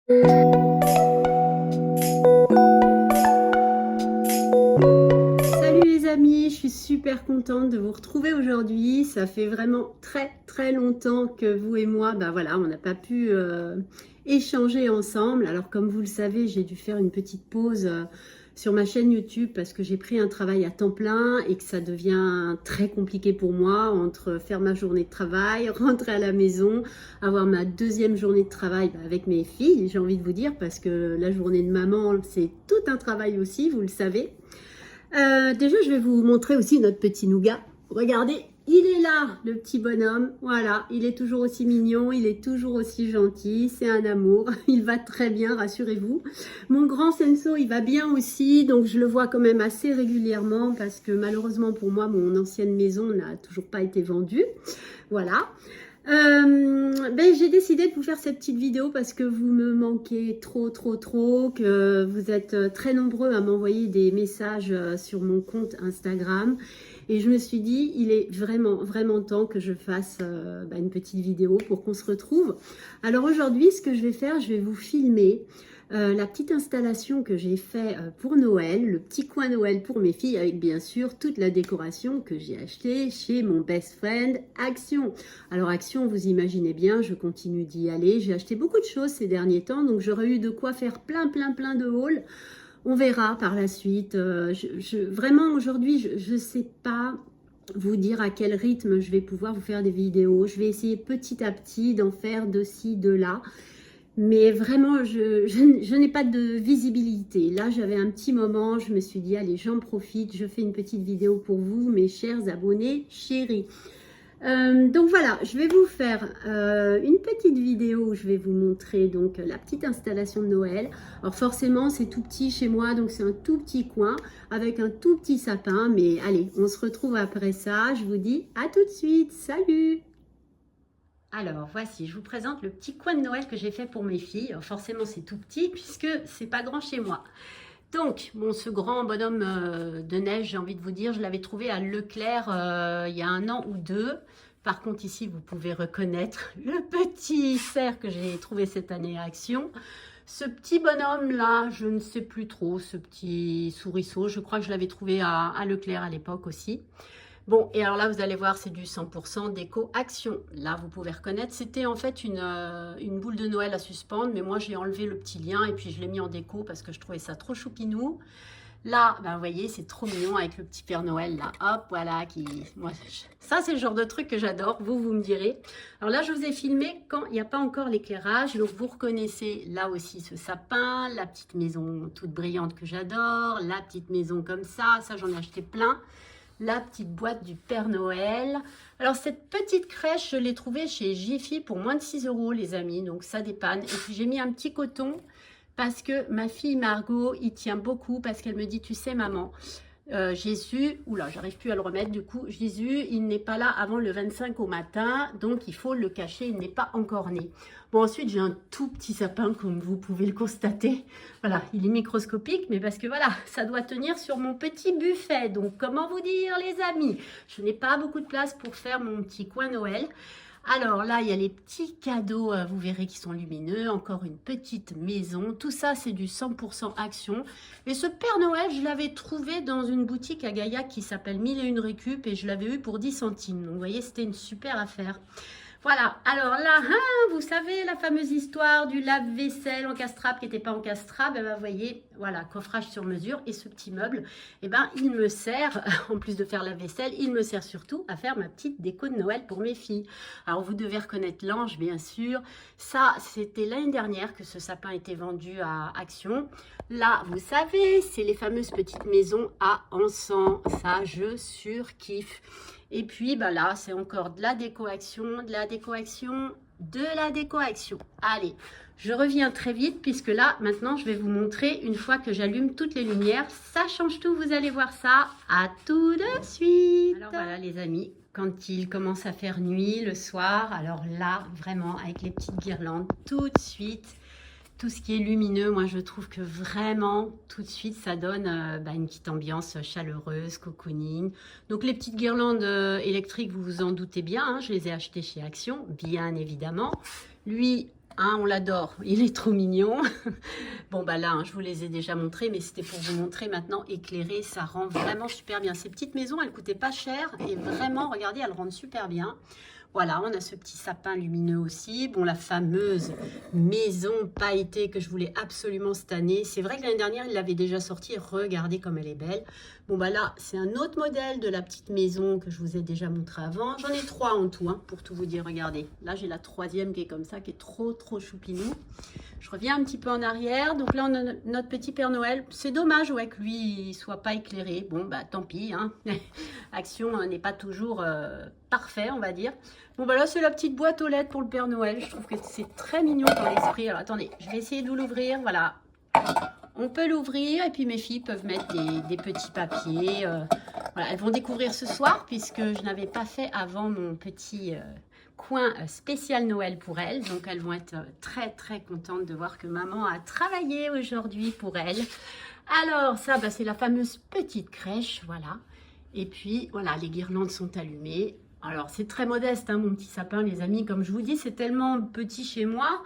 Salut les amis, je suis super contente de vous retrouver aujourd'hui. Ça fait vraiment très longtemps que vous et moi, voilà, on n'a pas pu échanger ensemble. Alors comme vous le savez, j'ai dû faire une petite pause sur ma chaîne YouTube parce que j'ai pris un travail à temps plein et que ça devient très compliqué pour moi entre faire ma journée de travail, rentrer à la maison, avoir ma deuxième journée de travail avec mes filles, j'ai envie de vous dire, parce que la journée de maman, c'est tout un travail aussi, vous le savez. Déjà, je vais vous montrer aussi notre petit nougat. Regardez, il est là, le petit bonhomme. Voilà, il est toujours aussi mignon, il est toujours aussi gentil. C'est un amour. Il va très bien, rassurez-vous. Mon grand Senso, il va bien aussi. Donc, je le vois quand même assez régulièrement parce que malheureusement pour moi, mon ancienne maison n'a toujours pas été vendue. Voilà. J'ai décidé de vous faire cette petite vidéo parce que vous me manquez trop, que vous êtes très nombreux à m'envoyer des messages sur mon compte Instagram et je me suis dit, il est vraiment temps que je fasse une petite vidéo pour qu'on se retrouve. Alors aujourd'hui, ce que je vais faire, je vais vous filmer la petite installation que j'ai fait pour Noël, le petit coin Noël pour mes filles, avec bien sûr toute la décoration que j'ai achetée chez mon best friend Action. Alors Action, vous imaginez bien, je continue d'y aller. J'ai acheté beaucoup de choses ces derniers temps, donc j'aurais eu de quoi faire plein de hauls. On verra par la suite. Vraiment aujourd'hui, je ne sais pas vous dire à quel rythme je vais pouvoir vous faire des vidéos. Je vais essayer petit à petit d'en faire de ci, de là. Mais vraiment, je n'ai pas de visibilité. Là, j'avais un petit moment, je me suis dit, allez, j'en profite, je fais une petite vidéo pour vous, mes chers abonnés chéris. Donc voilà, je vais vous faire une petite vidéo où je vais vous montrer donc la petite installation de Noël. Alors forcément, c'est tout petit chez moi, donc c'est un tout petit coin avec un tout petit sapin. Mais allez, on se retrouve après ça. Je vous dis à tout de suite. Salut! Alors voici, je vous présente le petit coin de Noël que j'ai fait pour mes filles. Alors, forcément c'est tout petit puisque c'est pas grand chez moi. Donc ce grand bonhomme de neige, j'ai envie de vous dire, je l'avais trouvé à Leclerc il y a 1 an ou 2. Par contre ici vous pouvez reconnaître le petit cerf que j'ai trouvé cette année à Action. Ce petit bonhomme là, je ne sais plus trop, ce petit souriceau, je crois que je l'avais trouvé à Leclerc à l'époque aussi. Bon, et alors là, vous allez voir, c'est du 100% déco Action. Là, vous pouvez reconnaître, c'était en fait une boule de Noël à suspendre, mais moi, j'ai enlevé le petit lien et puis je l'ai mis en déco parce que je trouvais ça trop choupinou. Là, vous voyez, c'est trop mignon avec le petit Père Noël, là, hop, voilà, ça, c'est le genre de truc que j'adore, vous me direz. Alors là, je vous ai filmé quand il n'y a pas encore l'éclairage, donc vous reconnaissez là aussi ce sapin, la petite maison toute brillante que j'adore, la petite maison comme ça j'en ai acheté plein. La petite boîte du Père Noël. Alors cette petite crèche, je l'ai trouvée chez Jiffy pour moins de 6 € les amis, donc ça dépanne. Et puis j'ai mis un petit coton parce que ma fille Margot y tient beaucoup parce qu'elle me dit, tu sais maman, Jésus, oula, j'arrive plus à le remettre du coup, Jésus, il n'est pas là avant le 25 au matin, donc il faut le cacher, il n'est pas encore né. Bon, ensuite, j'ai un tout petit sapin, comme vous pouvez le constater. Voilà, il est microscopique, mais parce que voilà, ça doit tenir sur mon petit buffet. Donc, comment vous dire, les amis, je n'ai pas beaucoup de place pour faire mon petit coin Noël. Alors là, il y a les petits cadeaux, vous verrez, qui sont lumineux. Encore une petite maison. Tout ça, c'est du 100% Action. Et ce Père Noël, je l'avais trouvé dans une boutique à Gaillac qui s'appelle 1001 récup et je l'avais eu pour 10 centimes. Donc, vous voyez, c'était une super affaire. Voilà, alors là, vous savez, la fameuse histoire du lave-vaisselle encastrable qui n'était pas encastrable, vous voyez, voilà, coffrage sur mesure. Et ce petit meuble, il me sert, en plus de faire la vaisselle, il me sert surtout à faire ma petite déco de Noël pour mes filles. Alors, vous devez reconnaître l'ange, bien sûr. Ça, c'était l'année dernière que ce sapin était vendu à Action. Là, vous savez, c'est les fameuses petites maisons à encens. Ça, je surkiffe. Et puis, là, c'est encore de la déco Action, de la déco Action, de la déco Action. Allez, je reviens très vite puisque là, maintenant, je vais vous montrer une fois que j'allume toutes les lumières. Ça change tout, vous allez voir ça. À tout de suite. Alors voilà, les amis, quand il commence à faire nuit le soir, alors là, vraiment, avec les petites guirlandes, tout de suite, tout ce qui est lumineux, moi je trouve que vraiment tout de suite ça donne une petite ambiance chaleureuse, cocooning. Donc les petites guirlandes électriques, vous vous en doutez bien, hein, je les ai achetées chez Action, bien évidemment. Lui, Hein, on l'adore, il est trop mignon. Bon bah là, hein, je vous les ai déjà montrés, mais c'était pour vous montrer maintenant éclairé, ça rend vraiment super bien. Ces petites maisons, elles coûtaient pas cher et vraiment, regardez, elles rendent super bien. Voilà, on a ce petit sapin lumineux aussi. Bon, la fameuse maison pailletée que je voulais absolument cette année. C'est vrai que l'année dernière, il l'avait déjà sortie. Regardez comme elle est belle. Bon, bah là, c'est un autre modèle de la petite maison que je vous ai déjà montré avant. J'en ai 3 en tout, hein, pour tout vous dire. Regardez, là, j'ai la 3e qui est comme ça, qui est trop choupinou. Je reviens un petit peu en arrière. Donc là, on a notre petit Père Noël. C'est dommage, ouais, que lui, il soit pas éclairé. Bon, bah, tant pis, hein. Action n'est pas toujours parfait, on va dire. Bon, bah là, c'est la petite boîte aux lettres pour le Père Noël. Je trouve que c'est très mignon dans l'esprit. Alors, attendez, je vais essayer de vous l'ouvrir. Voilà. On peut l'ouvrir et puis mes filles peuvent mettre des petits papiers. Voilà, elles vont découvrir ce soir puisque je n'avais pas fait avant mon petit coin spécial Noël pour elles. Donc, elles vont être très contentes de voir que maman a travaillé aujourd'hui pour elles. Alors, ça, bah, c'est la fameuse petite crèche. Voilà. Et puis, voilà, les guirlandes sont allumées. Alors, c'est très modeste, hein, mon petit sapin, les amis. Comme je vous dis, c'est tellement petit chez moi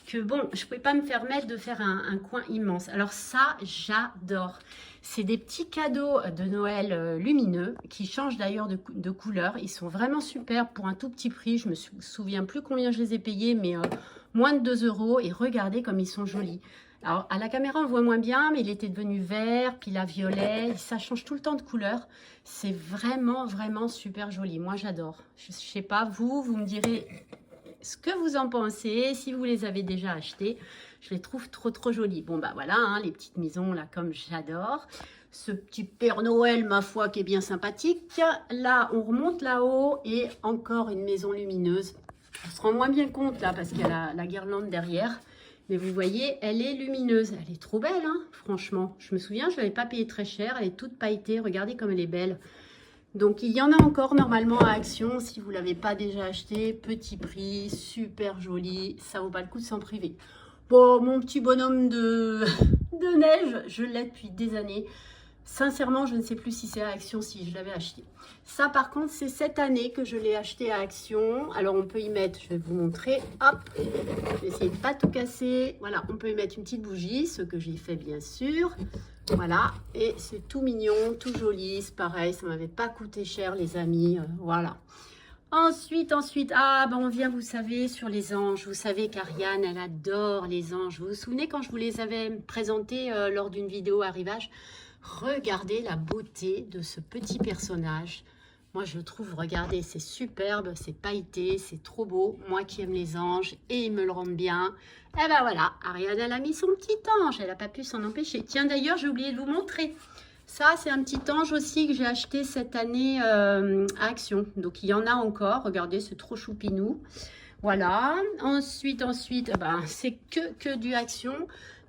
que, bon, je ne pouvais pas me permettre de faire un coin immense. Alors ça, j'adore. C'est des petits cadeaux de Noël lumineux qui changent d'ailleurs de couleur. Ils sont vraiment super pour un tout petit prix. Je ne me souviens plus combien je les ai payés, mais moins de 2 €. Et regardez comme ils sont jolis. Alors, à la caméra, on voit moins bien, mais il était devenu vert, puis là, violet. Ça change tout le temps de couleur. C'est vraiment super joli. Moi, j'adore. Je ne sais pas, vous me direz ce que vous en pensez. Si vous les avez déjà achetés, je les trouve trop jolis. Bon, bah voilà, hein, les petites maisons, là, comme j'adore. Ce petit Père Noël, ma foi, qui est bien sympathique. Là, on remonte là-haut et encore une maison lumineuse. On se rend moins bien compte, là, parce qu'il y a la guirlande derrière. Mais vous voyez, elle est lumineuse. Elle est trop belle, hein, franchement. Je me souviens, je ne l'avais pas payée très cher. Elle est toute pailletée. Regardez comme elle est belle. Donc, il y en a encore normalement à Action. Si vous ne l'avez pas déjà acheté, petit prix, super joli. Ça vaut pas le coup de s'en priver. Bon, mon petit bonhomme de neige, je l'ai depuis des années. Sincèrement, je ne sais plus si c'est à Action, si je l'avais acheté. Ça, par contre, c'est cette année que je l'ai acheté à Action. Alors, on peut y mettre, je vais vous montrer. Hop, je vais essayer de ne pas tout casser. Voilà, on peut y mettre une petite bougie, ce que j'ai fait, bien sûr. Voilà, et c'est tout mignon, tout joli. C'est pareil, ça ne m'avait pas coûté cher, les amis. Voilà. Ensuite, ah, ben on vient, vous savez, sur les anges. Vous savez qu'Ariane, elle adore les anges. Vous vous souvenez quand je vous les avais présentés lors d'une vidéo arrivage? Regardez la beauté de ce petit personnage. Moi, je trouve, regardez, c'est superbe, c'est pailleté, c'est trop beau. Moi qui aime les anges, et ils me le rendent bien. Et ben voilà, Ariane, elle a mis son petit ange. Elle n'a pas pu s'en empêcher. Tiens, d'ailleurs, j'ai oublié de vous montrer. Ça, c'est un petit ange aussi que j'ai acheté cette année à Action. Donc, il y en a encore. Regardez, c'est trop choupinou. Voilà. Ensuite, ben, c'est que du Action.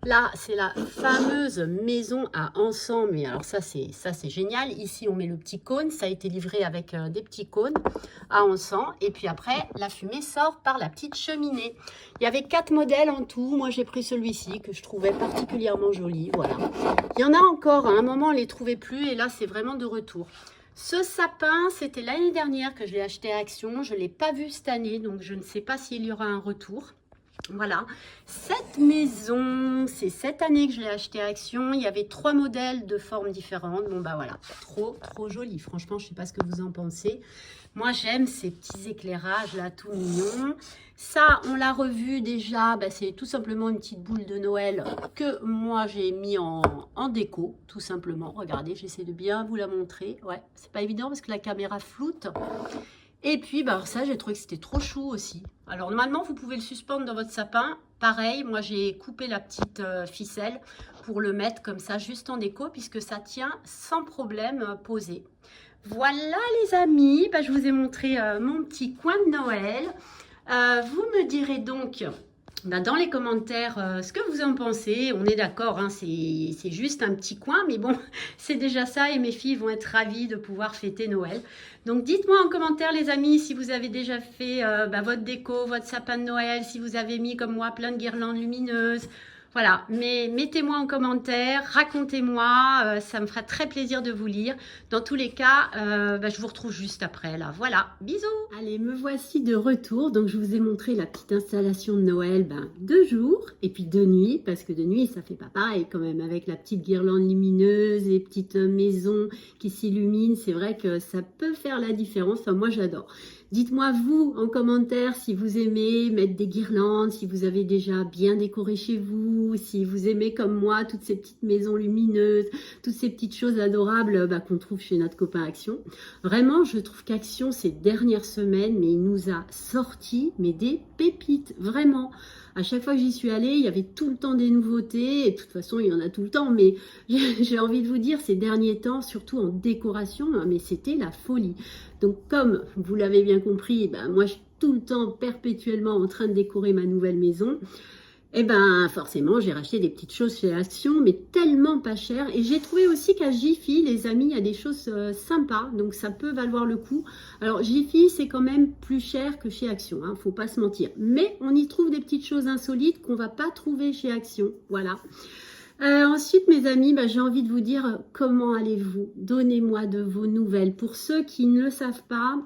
Là, c'est la fameuse maison à encens. Mais alors ça, c'est génial. Ici, on met le petit cône. Ça a été livré avec des petits cônes à encens. Et puis après, la fumée sort par la petite cheminée. Il y avait 4 modèles en tout. Moi, j'ai pris celui-ci que je trouvais particulièrement joli. Voilà. Il y en a encore. À un moment, on ne les trouvait plus. Et là, c'est vraiment de retour. Ce sapin, c'était l'année dernière que je l'ai acheté à Action. Je ne l'ai pas vu cette année. Donc, je ne sais pas s'il y aura un retour. Voilà, cette maison, c'est cette année que je l'ai acheté à Action. Il y avait 3 modèles de formes différentes. Bon, bah voilà, trop joli. Franchement, je ne sais pas ce que vous en pensez. Moi, j'aime ces petits éclairages là, tout mignons. Ça, on l'a revu déjà. Bah, c'est tout simplement une petite boule de Noël que moi, j'ai mis en déco, tout simplement. Regardez, j'essaie de bien vous la montrer. Ouais, c'est pas évident parce que la caméra floute. Et puis, bah, ça, j'ai trouvé que c'était trop chou aussi. Alors, normalement, vous pouvez le suspendre dans votre sapin. Pareil, moi, j'ai coupé la petite ficelle pour le mettre comme ça, juste en déco, puisque ça tient sans problème posé. Voilà, les amis. Bah, je vous ai montré mon petit coin de Noël. Vous me direz donc bah, dans les commentaires ce que vous en pensez. On est d'accord, hein, c'est juste un petit coin, mais bon, c'est déjà ça et mes filles vont être ravies de pouvoir fêter Noël. Donc dites-moi en commentaire les amis si vous avez déjà fait bah, votre déco, votre sapin de Noël, si vous avez mis comme moi plein de guirlandes lumineuses. Voilà, mais mettez-moi en commentaire, racontez-moi, ça me fera très plaisir de vous lire. Dans tous les cas, je vous retrouve juste après là. Voilà, bisous. Allez, me voici de retour. Donc je vous ai montré la petite installation de Noël de jour et puis de nuit, parce que de nuit ça fait pas pareil quand même, avec la petite guirlande lumineuse, les petites maisons qui s'illuminent. C'est vrai que ça peut faire la différence. Enfin, moi j'adore. Dites-moi vous en commentaire si vous aimez mettre des guirlandes, si vous avez déjà bien décoré chez vous, si vous aimez comme moi toutes ces petites maisons lumineuses, toutes ces petites choses adorables qu'on trouve chez notre copain Action. Vraiment, je trouve qu'Action ces dernières semaines, mais il nous a sorti des pépites, vraiment. À chaque fois que j'y suis allée, il y avait tout le temps des nouveautés, et de toute façon, il y en a tout le temps, mais j'ai envie de vous dire, ces derniers temps, surtout en décoration, mais c'était la folie. Donc, comme vous l'avez bien compris, moi, je suis tout le temps, perpétuellement en train de décorer ma nouvelle maison. Et forcément, j'ai racheté des petites choses chez Action, mais tellement pas cher. Et j'ai trouvé aussi qu'à Jiffy, les amis, il y a des choses sympas, donc ça peut valoir le coup. Alors Jiffy, c'est quand même plus cher que chez Action, hein, faut pas se mentir. Mais on y trouve des petites choses insolites qu'on va pas trouver chez Action, voilà. Ensuite, mes amis, j'ai envie de vous dire comment allez-vous? Donnez-moi de vos nouvelles. Pour ceux qui ne le savent pas,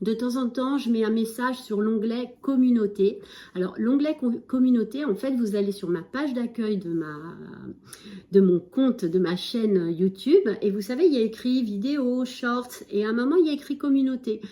de temps en temps, je mets un message sur l'onglet communauté. Alors, l'onglet communauté, en fait, vous allez sur ma page d'accueil de mon compte, de ma chaîne YouTube. Et vous savez, il y a écrit vidéo, shorts. Et à un moment, il y a écrit communauté.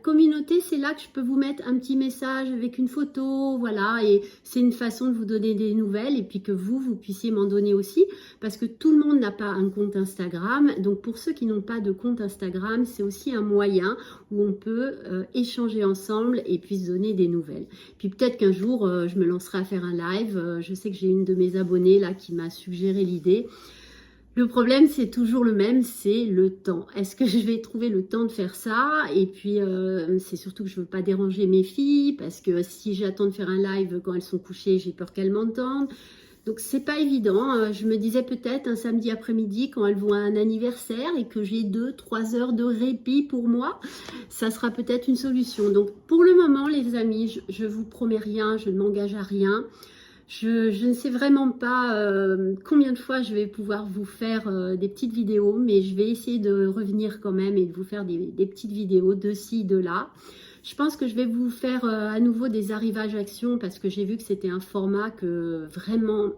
Communauté, c'est là que je peux vous mettre un petit message avec une photo. Voilà. Et c'est une façon de vous donner des nouvelles. Et puis que vous puissiez m'en donner aussi. Parce que tout le monde n'a pas un compte Instagram. Donc, pour ceux qui n'ont pas de compte Instagram, c'est aussi un moyen où on peut échanger ensemble et puis se donner des nouvelles. Puis peut-être qu'un jour, je me lancerai à faire un live. Je sais que j'ai une de mes abonnées là qui m'a suggéré l'idée. Le problème, c'est toujours le même, c'est le temps. Est-ce que je vais trouver le temps de faire ça? Et puis, c'est surtout que je ne veux pas déranger mes filles, parce que si j'attends de faire un live quand elles sont couchées, j'ai peur qu'elles m'entendent. Donc, c'est pas évident. Je me disais peut-être un samedi après-midi, quand elles vont à un anniversaire et que j'ai 2-3 heures de répit pour moi, ça sera peut-être une solution. Donc, pour le moment, les amis, je ne vous promets rien, je ne m'engage à rien. Je ne sais vraiment pas combien de fois je vais pouvoir vous faire des petites vidéos, mais je vais essayer de revenir quand même et de vous faire des petites vidéos de ci, de là. Je pense que je vais vous faire à nouveau des arrivages actions, parce que j'ai vu que c'était un format que vraiment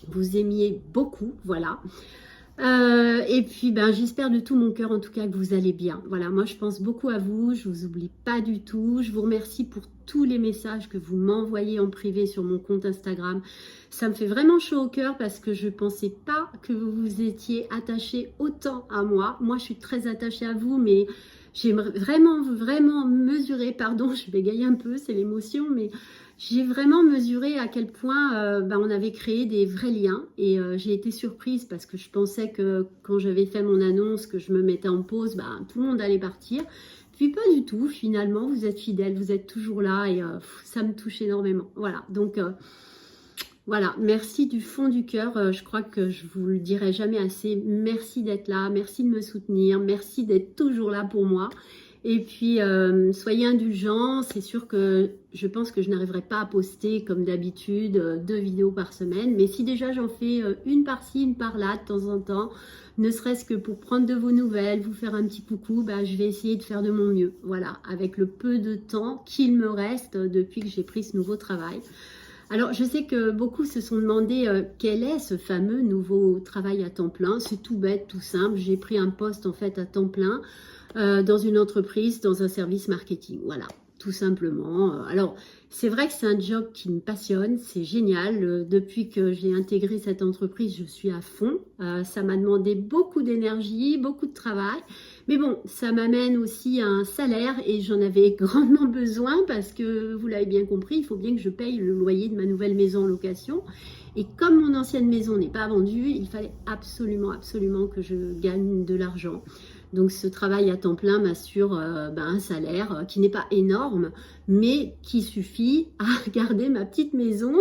vous aimiez beaucoup, voilà. Et puis j'espère de tout mon cœur en tout cas que vous allez bien. Voilà, moi je pense beaucoup à vous, je vous oublie pas du tout. Je vous remercie pour tous les messages que vous m'envoyez en privé sur mon compte Instagram. Ça me fait vraiment chaud au cœur, parce que je pensais pas que vous vous étiez attachés autant à moi. Moi je suis très attachée à vous, mais j'ai vraiment mesuré, pardon, je bégaye un peu, c'est l'émotion, mais j'ai vraiment mesuré à quel point on avait créé des vrais liens. Et j'ai été surprise, parce que je pensais que quand j'avais fait mon annonce, que je me mettais en pause, tout le monde allait partir. Puis pas du tout, finalement, vous êtes fidèles, vous êtes toujours là, et ça me touche énormément. Voilà, donc voilà, merci du fond du cœur. Je crois que je vous le dirai jamais assez. Merci d'être là, merci de me soutenir, merci d'être toujours là pour moi. Et puis, soyez indulgents. C'est sûr que je pense que je n'arriverai pas à poster comme d'habitude 2 vidéos par semaine. Mais si déjà j'en fais une par-ci, une par-là de temps en temps, ne serait-ce que pour prendre de vos nouvelles, vous faire un petit coucou, je vais essayer de faire de mon mieux. Voilà, avec le peu de temps qu'il me reste depuis que j'ai pris ce nouveau travail. Alors, je sais que beaucoup se sont demandé quel est ce fameux nouveau travail à temps plein. C'est tout bête, tout simple. J'ai pris un poste en fait à temps plein dans une entreprise, dans un service marketing. Voilà, tout simplement. Alors, c'est vrai que c'est un job qui me passionne, c'est génial. Depuis que j'ai intégré cette entreprise, je suis à fond. Ça m'a demandé beaucoup d'énergie, beaucoup de travail. Mais bon, ça m'amène aussi à un salaire, et j'en avais grandement besoin, parce que, vous l'avez bien compris, il faut bien que je paye le loyer de ma nouvelle maison en location. Et comme mon ancienne maison n'est pas vendue, il fallait absolument que je gagne de l'argent. Donc ce travail à temps plein m'assure un salaire qui n'est pas énorme, mais qui suffit à garder ma petite maison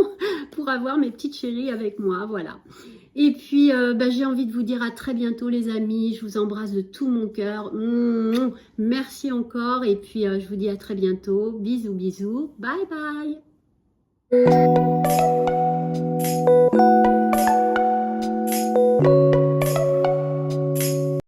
pour avoir mes petites chéries avec moi, voilà. Et puis j'ai envie de vous dire à très bientôt les amis, je vous embrasse de tout mon cœur. Merci encore, et puis je vous dis à très bientôt. Bisous, bisous, bye bye.